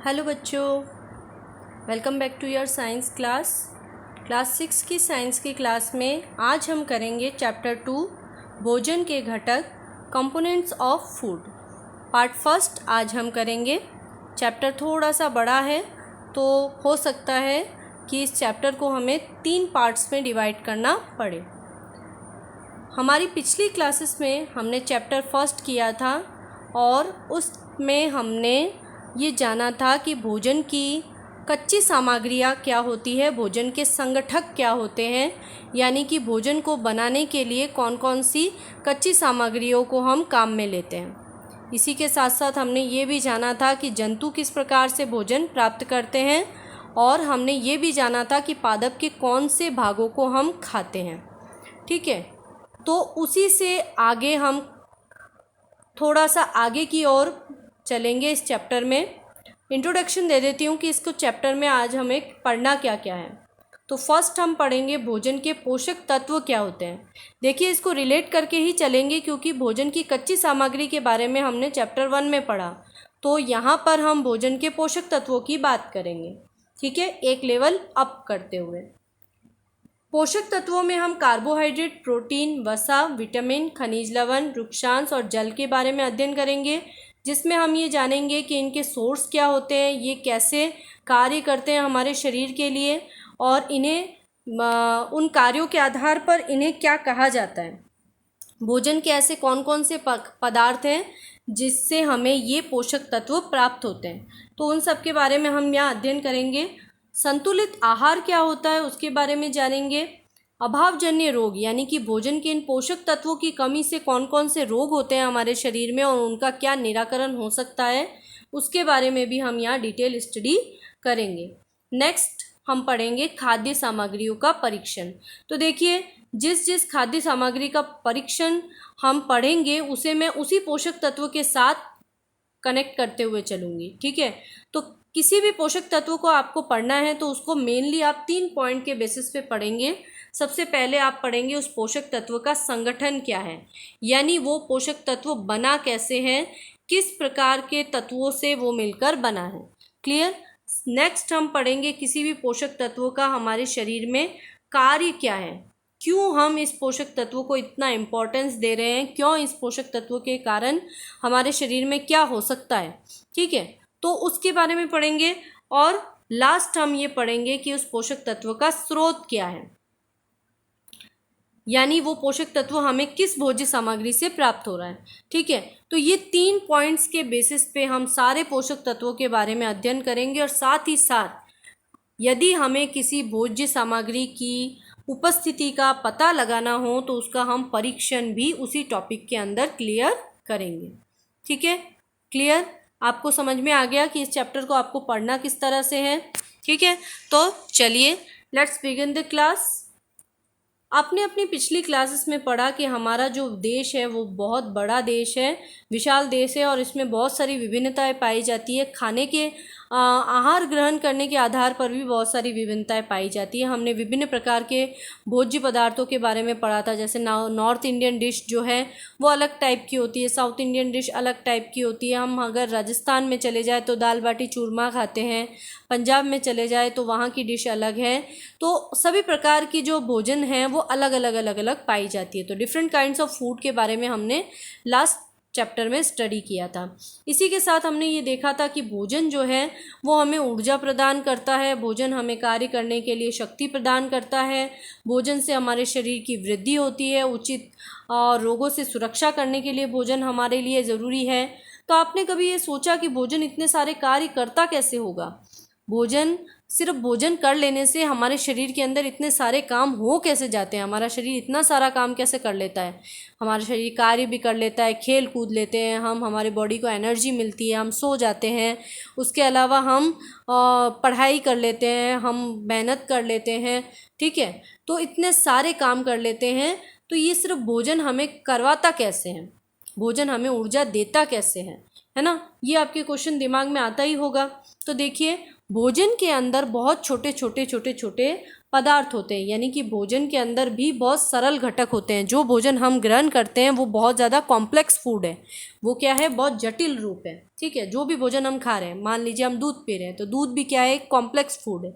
Hello बच्चों, welcome back to your science class 6 की science की क्लास में आज हम करेंगे चैप्टर 2 भोजन के घटक components of food part first. आज हम करेंगे। चैप्टर थोड़ा सा बड़ा है तो हो सकता है कि इस चैप्टर को हमें 3 पार्ट्स में डिवाइड करना पड़े। हमारी पिछली क्लासेस में हमने चैप्टर फर्स्ट किया था और उसमें हमने ये जाना था कि भोजन की कच्ची सामग्रियाँ क्या होती है, भोजन के संगठक क्या होते हैं, यानी कि भोजन को बनाने के लिए कौन कौन सी कच्ची सामग्रियों को हम काम में लेते हैं। इसी के साथ साथ हमने ये भी जाना था कि जंतु किस प्रकार से भोजन प्राप्त करते हैं और हमने ये भी जाना था कि पादप के कौन से भागों को हम खाते हैं। ठीक है, तो उसी से आगे हम थोड़ा सा आगे की ओर चलेंगे। इस चैप्टर में इंट्रोडक्शन दे देती हूँ कि इसको चैप्टर में आज हमें पढ़ना क्या क्या है। तो फर्स्ट हम पढ़ेंगे भोजन के पोषक तत्व क्या होते हैं। देखिए, इसको रिलेट करके ही चलेंगे क्योंकि भोजन की कच्ची सामग्री के बारे में हमने चैप्टर 1 में पढ़ा, तो यहाँ पर हम भोजन के पोषक तत्वों की बात करेंगे। ठीक है, एक लेवल अप करते हुए। पोषक तत्वों में हम कार्बोहाइड्रेट, प्रोटीन, वसा, विटामिन, खनिज लवण, रुक्षांश और जल के बारे में अध्ययन करेंगे, जिसमें हम ये जानेंगे कि इनके सोर्स क्या होते हैं, ये कैसे कार्य करते हैं हमारे शरीर के लिए और इन्हें उन कार्यों के आधार पर इन्हें क्या कहा जाता है। भोजन के ऐसे कौन कौन से पदार्थ हैं जिससे हमें ये पोषक तत्व प्राप्त होते हैं, तो उन सब के बारे में हम यहाँ अध्ययन करेंगे। संतुलित आहार क्या होता है उसके बारे में जानेंगे। अभावजन्य रोग, यानी कि भोजन के इन पोषक तत्वों की कमी से कौन कौन से रोग होते हैं हमारे शरीर में और उनका क्या निराकरण हो सकता है, उसके बारे में भी हम यहाँ डिटेल स्टडी करेंगे। नेक्स्ट हम पढ़ेंगे खाद्य सामग्रियों का परीक्षण। तो देखिए, जिस खाद्य सामग्री का परीक्षण हम पढ़ेंगे उसे मैं उसी पोषक तत्व के साथ कनेक्ट करते हुए चलूँगी। ठीक है, तो किसी भी पोषक तत्व को आपको पढ़ना है तो उसको मेनली आप 3 पॉइंट के बेसिस पे पढ़ेंगे। सबसे पहले आप पढ़ेंगे उस पोषक तत्व का संगठन क्या है, यानी वो पोषक तत्व बना कैसे है, किस प्रकार के तत्वों से वो मिलकर बना है। क्लियर। नेक्स्ट हम पढ़ेंगे किसी भी पोषक तत्व का हमारे शरीर में कार्य क्या है, क्यों हम इस पोषक तत्व को इतना इम्पोर्टेंस दे रहे हैं, क्यों इस पोषक तत्व के कारण हमारे शरीर में क्या हो सकता है। ठीक है, तो उसके बारे में पढ़ेंगे और लास्ट हम ये पढ़ेंगे कि उस पोषक तत्व का स्रोत क्या है, यानी वो पोषक तत्व हमें किस भोज्य सामग्री से प्राप्त हो रहा है। ठीक है, तो ये 3 पॉइंट्स के बेसिस पे हम सारे पोषक तत्वों के बारे में अध्ययन करेंगे और साथ ही साथ यदि हमें किसी भोज्य सामग्री की उपस्थिति का पता लगाना हो तो उसका हम परीक्षण भी उसी टॉपिक के अंदर क्लियर करेंगे। ठीक है, क्लियर। आपको समझ में आ गया कि इस चैप्टर को आपको पढ़ना किस तरह से है। ठीक है, तो चलिए लेट्स बिगिन द क्लास। आपने अपनी पिछली क्लासेस में पढ़ा कि हमारा जो देश है वो बहुत बड़ा देश है, विशाल देश है और इसमें बहुत सारी विभिन्नताएं पाई जाती है। खाने के आहार ग्रहण करने के आधार पर भी बहुत सारी विभिन्नताएं पाई जाती है। हमने विभिन्न प्रकार के भोज्य पदार्थों के बारे में पढ़ा था, जैसे नॉर्थ इंडियन डिश जो है वो अलग टाइप की होती है, साउथ इंडियन डिश अलग टाइप की होती है। हम अगर राजस्थान में चले जाए तो दाल बाटी चूरमा खाते हैं, पंजाब में चले जाए तो वहाँ की डिश अलग है। तो सभी प्रकार की जो भोजन है वो अलग अलग पाई जाती है। तो डिफरेंट काइंड्स ऑफ फूड के बारे में हमने लास्ट चैप्टर में स्टडी किया था। इसी के साथ हमने ये देखा था कि भोजन जो है वो हमें ऊर्जा प्रदान करता है, भोजन हमें कार्य करने के लिए शक्ति प्रदान करता है, भोजन से हमारे शरीर की वृद्धि होती है, उचित रोगों से सुरक्षा करने के लिए भोजन हमारे लिए ज़रूरी है। तो आपने कभी ये सोचा कि भोजन इतने सारे कार्य करता कैसे होगा? भोजन सिर्फ भोजन कर लेने से हमारे शरीर के अंदर इतने सारे काम हो कैसे जाते हैं, हमारा शरीर इतना सारा काम कैसे कर लेता है? हमारा शरीर कार्य भी कर लेता है, खेल कूद लेते हैं हम, हमारे बॉडी को एनर्जी मिलती है, हम सो जाते हैं, उसके अलावा हम पढ़ाई कर लेते हैं, हम मेहनत कर लेते हैं। ठीक है, तो इतने सारे काम कर लेते हैं। तो ये सिर्फ भोजन हमें करवाता कैसे है, भोजन हमें ऊर्जा देता कैसे है ना? ये आपके क्वेश्चन दिमाग में आता ही होगा। तो देखिए, भोजन के अंदर बहुत छोटे छोटे पदार्थ होते हैं, यानी कि भोजन के अंदर भी बहुत सरल घटक होते हैं। जो भोजन हम ग्रहण करते हैं वो बहुत ज़्यादा कॉम्प्लेक्स फूड है, वो क्या है, बहुत जटिल रूप है। ठीक है, जो भी भोजन हम खा रहे हैं, मान लीजिए हम दूध पी रहे हैं तो दूध भी क्या है, एक कॉम्प्लेक्स फूड है,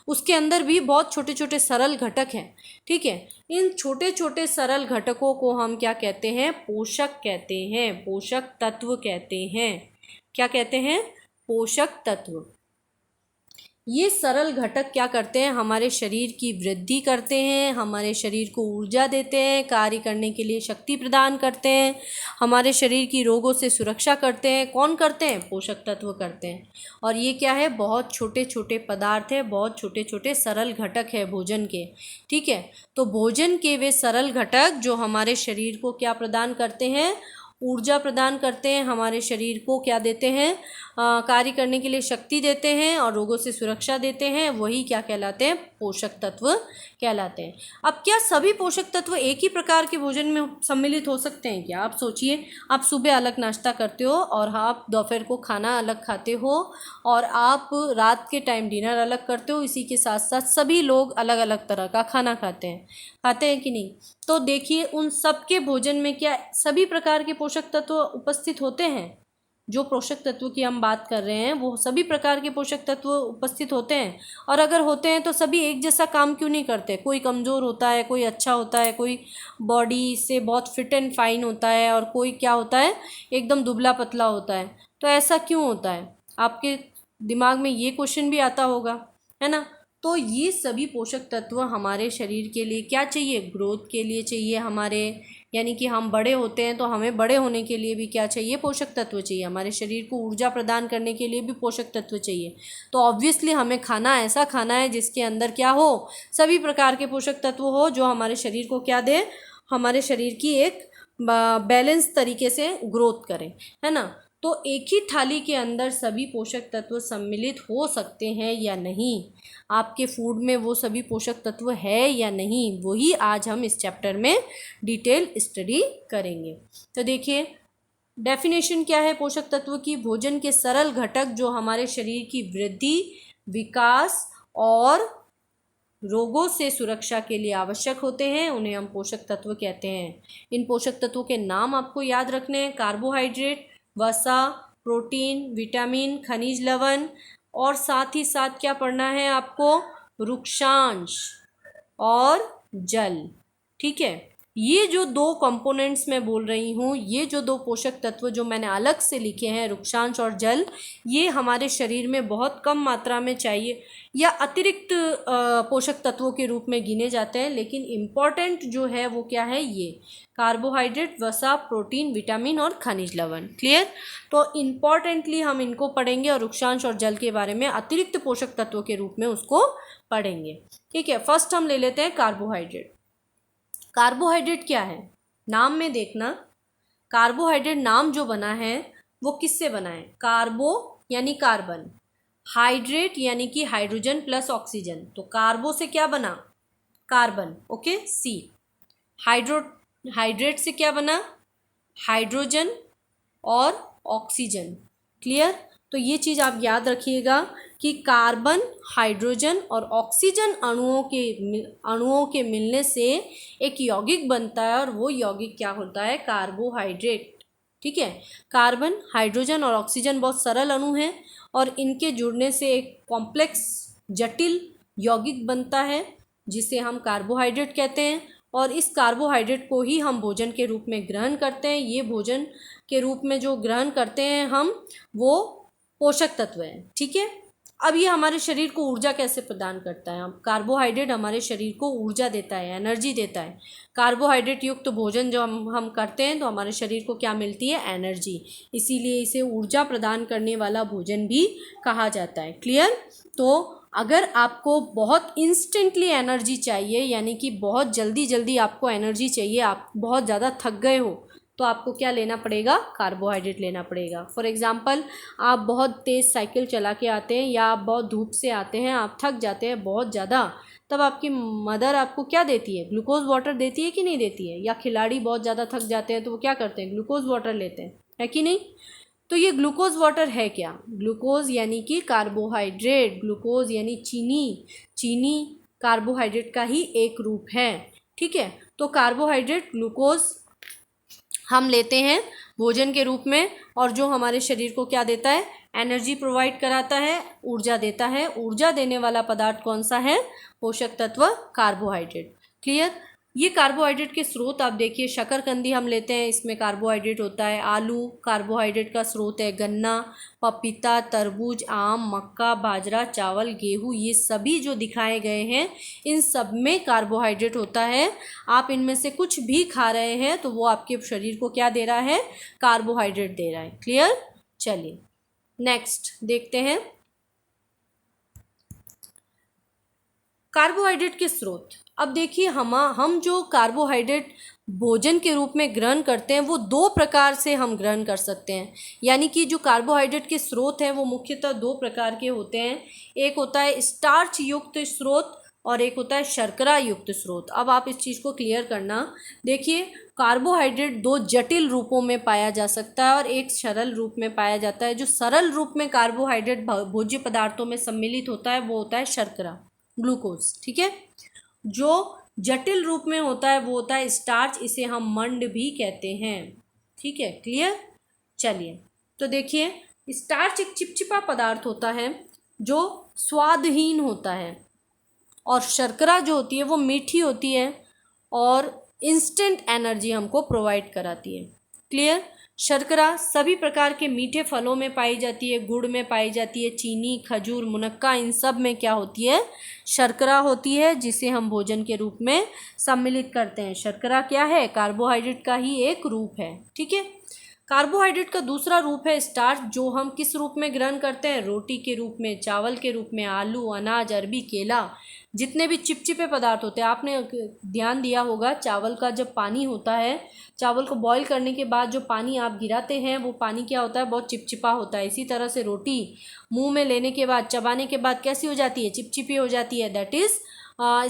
उसके अंदर भी बहुत छोटे छोटे सरल घटक हैं। ठीक है, इन छोटे छोटे सरल घटकों को हम क्या कहते हैं, पोषक कहते हैं, पोषक तत्व कहते हैं। क्या कहते हैं, पोषक तत्व। ये सरल घटक क्या करते हैं, हमारे शरीर की वृद्धि करते हैं, हमारे शरीर को ऊर्जा देते हैं, कार्य करने के लिए शक्ति प्रदान करते हैं, हमारे शरीर की रोगों से सुरक्षा करते हैं। कौन करते हैं, पोषक तत्व करते हैं। और ये क्या है, बहुत छोटे छोटे पदार्थ है, बहुत छोटे छोटे सरल घटक है भोजन के। ठीक है, तो भोजन के वे सरल घटक जो हमारे शरीर को क्या प्रदान करते हैं, ऊर्जा प्रदान करते हैं, हमारे शरीर को क्या देते हैं, कार्य करने के लिए शक्ति देते हैं और रोगों से सुरक्षा देते हैं, वही क्या कहलाते हैं, पोषक तत्व कहलाते हैं। अब क्या सभी पोषक तत्व एक ही प्रकार के भोजन में सम्मिलित हो सकते हैं क्या? आप सोचिए, आप सुबह अलग नाश्ता करते हो और आप दोपहर को खाना अलग खाते हो और आप रात के टाइम डिनर अलग करते हो, इसी के साथ साथ सभी लोग अलग अलग तरह का खाना खाते हैं कि नहीं? तो देखिए, उन सब के भोजन में क्या सभी प्रकार के पोषक तत्व उपस्थित होते हैं? जो पोषक तत्व की हम बात कर रहे हैं वो सभी प्रकार के पोषक तत्व उपस्थित होते हैं। और अगर होते हैं तो सभी एक जैसा काम क्यों नहीं करते? कोई कमज़ोर होता है, कोई अच्छा होता है, कोई बॉडी से बहुत फिट एंड फाइन होता है और कोई क्या होता है, एकदम दुबला पतला होता है। तो ऐसा क्यों होता है? आपके दिमाग में ये क्वेश्चन भी आता होगा, है ना? तो ये सभी पोषक तत्व हमारे शरीर के लिए क्या चाहिए, ग्रोथ के लिए चाहिए हमारे, यानी कि हम बड़े होते हैं तो हमें बड़े होने के लिए भी क्या चाहिए, पोषक तत्व चाहिए। हमारे शरीर को ऊर्जा प्रदान करने के लिए भी पोषक तत्व चाहिए। तो ऑब्वियसली हमें खाना ऐसा खाना है जिसके अंदर क्या हो, सभी प्रकार के पोषक तत्व हो, जो हमारे शरीर को क्या दे, हमारे शरीर की एक बैलेंस तरीके से ग्रोथ करें, है ना? तो एक ही थाली के अंदर सभी पोषक तत्व सम्मिलित हो सकते हैं या नहीं, आपके फूड में वो सभी पोषक तत्व है या नहीं, वही आज हम इस चैप्टर में डिटेल स्टडी करेंगे। तो देखिए, डेफिनेशन क्या है पोषक तत्व की, भोजन के सरल घटक जो हमारे शरीर की वृद्धि, विकास और रोगों से सुरक्षा के लिए आवश्यक होते हैं, उन्हें हम पोषक तत्व कहते हैं। इन पोषक तत्वों के नाम आपको याद रखने हैं, कार्बोहाइड्रेट, वसा, प्रोटीन, विटामिन, खनिज लवण, और साथ ही साथ क्या पढ़ना है आपको, रुक्षांश और जल। ठीक है, ये जो दो कंपोनेंट्स मैं बोल रही हूँ, ये जो दो पोषक तत्व जो मैंने अलग से लिखे हैं, रुक्षांश और जल, ये हमारे शरीर में बहुत कम मात्रा में चाहिए या अतिरिक्त पोषक तत्वों के रूप में गिने जाते हैं। लेकिन इम्पॉर्टेंट जो है वो क्या है, ये कार्बोहाइड्रेट, वसा, प्रोटीन, विटामिन और खनिज लवण। क्लियर? तो इम्पॉर्टेंटली हम इनको पढ़ेंगे और रुक्षांश और जल के बारे में अतिरिक्त पोषक तत्वों के रूप में उसको पढ़ेंगे। ठीक है, फर्स्ट हम ले लेते हैं कार्बोहाइड्रेट। कार्बोहाइड्रेट क्या है, नाम में देखना, कार्बोहाइड्रेट नाम जो बना है वो किससे बना है, कार्बो यानी कार्बन, हाइड्रेट यानी कि हाइड्रोजन प्लस ऑक्सीजन। तो कार्बो से क्या बना, कार्बन, ओके, सी। हाइड्रेट से क्या बना, हाइड्रोजन और ऑक्सीजन। क्लियर? तो ये चीज़ आप याद रखिएगा कि कार्बन, हाइड्रोजन और ऑक्सीजन अणुओं के मिलने से एक यौगिक बनता है और वो यौगिक क्या होता है, कार्बोहाइड्रेट। ठीक है, कार्बन, हाइड्रोजन और ऑक्सीजन बहुत सरल अणु हैं और इनके जुड़ने से एक कॉम्प्लेक्स जटिल यौगिक बनता है जिसे हम कार्बोहाइड्रेट कहते हैं। और इस कार्बोहाइड्रेट को ही हम भोजन के रूप में ग्रहण करते हैं। ये भोजन के रूप में जो ग्रहण करते हैं हम, वो पोषक तत्व हैं। ठीक है, अब ये हमारे शरीर को ऊर्जा कैसे प्रदान करता है, कार्बोहाइड्रेट हमारे शरीर को ऊर्जा देता है, एनर्जी देता है। कार्बोहाइड्रेट युक्त भोजन जो हम करते हैं तो हमारे शरीर को क्या मिलती है, एनर्जी, इसीलिए इसे ऊर्जा प्रदान करने वाला भोजन भी कहा जाता है। क्लियर? तो अगर आपको बहुत इंस्टेंटली एनर्जी चाहिए, यानी कि बहुत जल्दी जल्दी आपको एनर्जी चाहिए, आप बहुत ज़्यादा थक गए हो, तो आपको क्या लेना पड़ेगा, कार्बोहाइड्रेट लेना पड़ेगा। फॉर एग्जांपल, आप बहुत तेज़ साइकिल चला के आते हैं या आप बहुत धूप से आते हैं, आप थक जाते हैं बहुत ज़्यादा, तब आपकी मदर आपको क्या देती है, ग्लूकोज वाटर देती है कि नहीं देती है? या खिलाड़ी बहुत ज़्यादा थक जाते हैं तो वो क्या करते हैं, ग्लूकोज वाटर लेते हैं, है कि नहीं? तो ये ग्लूकोज वाटर है क्या, ग्लूकोज यानी कि कार्बोहाइड्रेट, ग्लूकोज यानी चीनी, चीनी कार्बोहाइड्रेट का ही एक रूप है। ठीक है, तो कार्बोहाइड्रेट ग्लूकोज हम लेते हैं भोजन के रूप में, और जो हमारे शरीर को क्या देता है, एनर्जी प्रोवाइड कराता है, ऊर्जा देता है। ऊर्जा देने वाला पदार्थ कौन सा है, पोषक तत्व कार्बोहाइड्रेट। क्लियर। ये कार्बोहाइड्रेट के स्रोत आप देखिए, शकरकंदी हम लेते हैं, इसमें कार्बोहाइड्रेट होता है। आलू कार्बोहाइड्रेट का स्रोत है। गन्ना, पपीता, तरबूज, आम, मक्का, बाजरा, चावल, गेहूँ, ये सभी जो दिखाए गए हैं इन सब में कार्बोहाइड्रेट होता है। आप इनमें से कुछ भी खा रहे हैं तो वो आपके शरीर को क्या दे रहा है, कार्बोहाइड्रेट दे रहा है। क्लियर। चलिए नेक्स्ट देखते हैं कार्बोहाइड्रेट के स्रोत। अब देखिए हम जो कार्बोहाइड्रेट भोजन के रूप में ग्रहण करते हैं वो दो प्रकार से हम ग्रहण कर सकते हैं। यानी कि जो कार्बोहाइड्रेट के स्रोत हैं वो मुख्यतः दो प्रकार के होते हैं। एक होता है स्टार्च युक्त स्रोत और एक होता है शर्करा युक्त स्रोत। अब आप इस चीज़ को क्लियर करना। देखिए, कार्बोहाइड्रेट दो जटिल रूपों में पाया जा सकता है और एक सरल रूप में पाया जाता है। जो सरल रूप में कार्बोहाइड्रेट भोज्य पदार्थों में सम्मिलित होता है वो होता है शर्करा, ग्लूकोज। ठीक है। जो जटिल रूप में होता है वो होता है स्टार्च, इसे हम मंड भी कहते हैं। ठीक है, क्लियर। चलिए तो देखिए, स्टार्च एक चिपचिपा पदार्थ होता है जो स्वादहीन होता है, और शर्करा जो होती है वो मीठी होती है और इंस्टेंट एनर्जी हमको प्रोवाइड कराती है। क्लियर। शर्करा सभी प्रकार के मीठे फलों में पाई जाती है, गुड़ में पाई जाती है, चीनी, खजूर, मुनक्का, इन सब में क्या होती है, शर्करा होती है, जिसे हम भोजन के रूप में सम्मिलित करते हैं। शर्करा क्या है, कार्बोहाइड्रेट का ही एक रूप है। ठीक है। कार्बोहाइड्रेट का दूसरा रूप है स्टार्च, जो हम किस रूप में ग्रहण करते हैं, रोटी के रूप में, चावल के रूप में, आलू, अनाज, अरबी, केला, जितने भी चिपचिपे पदार्थ होते हैं। आपने ध्यान दिया होगा, चावल का जब पानी होता है, चावल को बॉईल करने के बाद जो पानी आप गिराते हैं वो पानी क्या होता है, बहुत चिपचिपा होता है। इसी तरह से रोटी मुंह में लेने के बाद, चबाने के बाद कैसी हो जाती है, चिपचिपी हो जाती है। दैट इज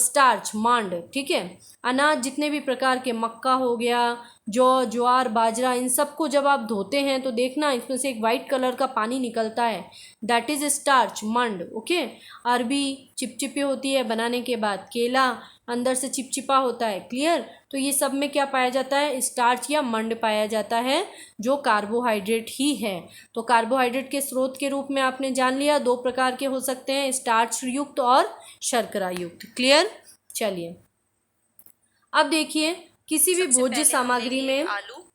स्टार्च, मांड। ठीक है। अनाज जितने भी प्रकार के, मक्का हो गया, जौ, ज्वार, बाजरा, इन सबको जब आप धोते हैं तो देखना इसमें से एक वाइट कलर का पानी निकलता है। दैट इज स्टार्च, मंड। ओके। अरबी चिपचिपी होती है बनाने के बाद। केला अंदर से चिपचिपा होता है। क्लियर। तो ये सब में क्या पाया जाता है, स्टार्च या मंड पाया जाता है, जो कार्बोहाइड्रेट ही है। तो कार्बोहाइड्रेट के स्रोत के रूप में आपने जान लिया, दो प्रकार के हो सकते हैं, स्टार्च युक्त और शर्करा युक्त। क्लियर। चलिए अब देखिए, किसी भी भोज्य सामग्री में,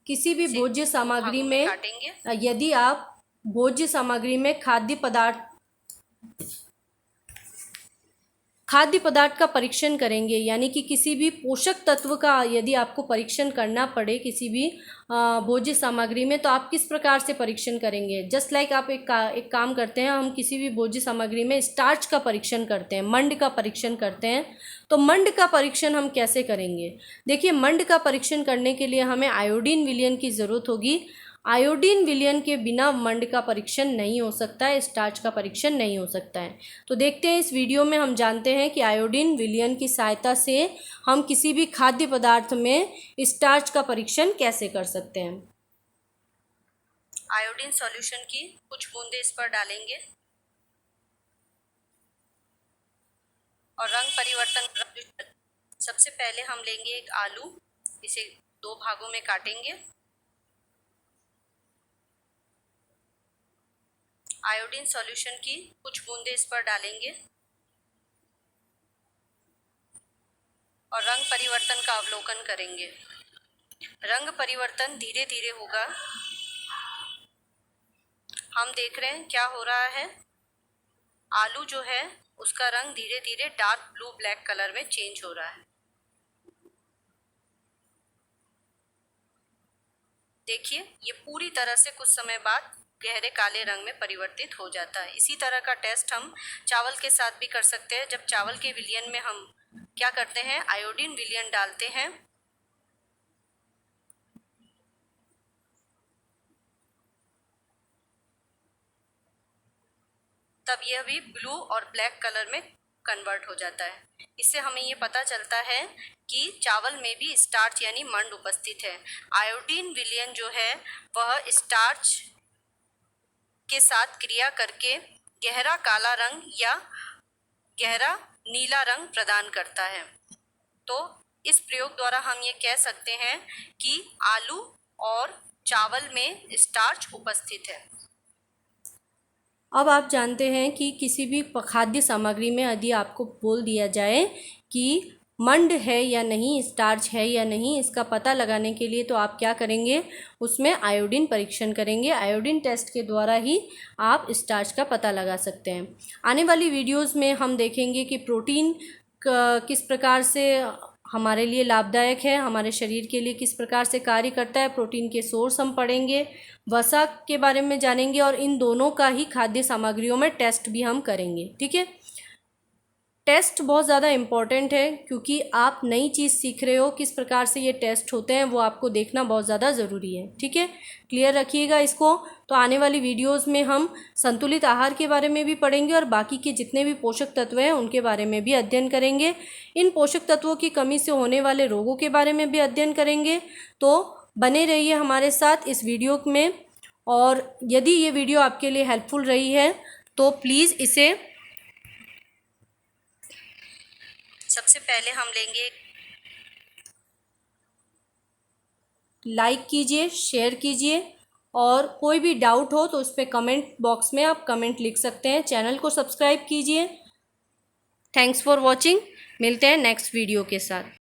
किसी भी भोज्य सामग्री में यदि आप भोज्य सामग्री में खाद्य पदार्थ का परीक्षण करेंगे, यानी कि किसी भी पोषक तत्व का यदि आपको परीक्षण करना पड़े किसी भी भोज्य सामग्री में, तो आप किस प्रकार से परीक्षण करेंगे। जस्ट लाइक आप एक काम करते हैं, हम किसी भी भोज्य सामग्री में स्टार्च का परीक्षण करते हैं, मंड का परीक्षण करते हैं। तो मंड का परीक्षण हम कैसे करेंगे। देखिए, मंड का परीक्षण करने के लिए हमें आयोडीन विलयन की ज़रूरत होगी। आयोडीन विलयन के बिना मंड का परीक्षण नहीं हो सकता है, स्टार्च का परीक्षण नहीं हो सकता है। तो देखते हैं इस वीडियो में, हम जानते हैं कि आयोडीन विलयन की सहायता से हम किसी भी खाद्य पदार्थ में स्टार्च का परीक्षण कैसे कर सकते हैं। आयोडीन सॉल्यूशन की कुछ बूंदे इस पर डालेंगे और रंग परिवर्तन। सबसे पहले हम लेंगे एक आलू, इसे दो भागों में काटेंगे। आयोडीन सॉल्यूशन की कुछ बूंदे इस पर डालेंगे और रंग परिवर्तन का अवलोकन करेंगे। रंग परिवर्तन धीरे धीरे होगा। हम देख रहे हैं क्या हो रहा है, आलू जो है उसका रंग धीरे धीरे डार्क ब्लू ब्लैक कलर में चेंज हो रहा है। देखिए, ये पूरी तरह से कुछ समय बाद गहरे काले रंग में परिवर्तित हो जाता है। इसी तरह का टेस्ट हम चावल के साथ भी कर सकते हैं। जब चावल के विलयन में हम क्या करते हैं, आयोडीन विलयन डालते हैं, तब यह भी ब्लू और ब्लैक कलर में कन्वर्ट हो जाता है। इससे हमें ये पता चलता है कि चावल में भी स्टार्च यानी मंड उपस्थित है। आयोडीन विलयन जो है वह स्टार्च के साथ क्रिया करके गहरा काला रंग या गहरा नीला रंग प्रदान करता है। तो इस प्रयोग द्वारा हम ये कह सकते हैं कि आलू और चावल में स्टार्च उपस्थित है। अब आप जानते हैं कि किसी भी खाद्य सामग्री में यदि आपको बोल दिया जाए कि मंड है या नहीं, स्टार्च है या नहीं, इसका पता लगाने के लिए तो आप क्या करेंगे, उसमें आयोडीन परीक्षण करेंगे। आयोडीन टेस्ट के द्वारा ही आप स्टार्च का पता लगा सकते हैं। आने वाली वीडियोस में हम देखेंगे कि प्रोटीन किस प्रकार से हमारे लिए लाभदायक है, हमारे शरीर के लिए किस प्रकार से कार्य करता है, प्रोटीन के सोर्स हम पढ़ेंगे, वसा के बारे में जानेंगे और इन दोनों का ही खाद्य सामग्रियों में टेस्ट भी हम करेंगे। ठीक है, टेस्ट बहुत ज़्यादा इम्पॉर्टेंट है क्योंकि आप नई चीज़ सीख रहे हो, किस प्रकार से ये टेस्ट होते हैं वो आपको देखना बहुत ज़्यादा ज़रूरी है। ठीक है, क्लियर रखिएगा इसको। तो आने वाली वीडियोस में हम संतुलित आहार के बारे में भी पढ़ेंगे और बाकी के जितने भी पोषक तत्व हैं उनके बारे में भी अध्ययन करेंगे। इन पोषक तत्वों की कमी से होने वाले रोगों के बारे में भी अध्ययन करेंगे। तो बने रहिए हमारे साथ इस वीडियो में, और यदि ये वीडियो आपके लिए हेल्पफुल रही है तो प्लीज़ इसे सबसे पहले हम लेंगे लाइक कीजिए, शेयर कीजिए, और कोई भी डाउट हो तो उस पर कमेंट बॉक्स में आप कमेंट लिख सकते हैं। चैनल को सब्सक्राइब कीजिए। Thanks for watching. मिलते हैं नेक्स्ट वीडियो के साथ।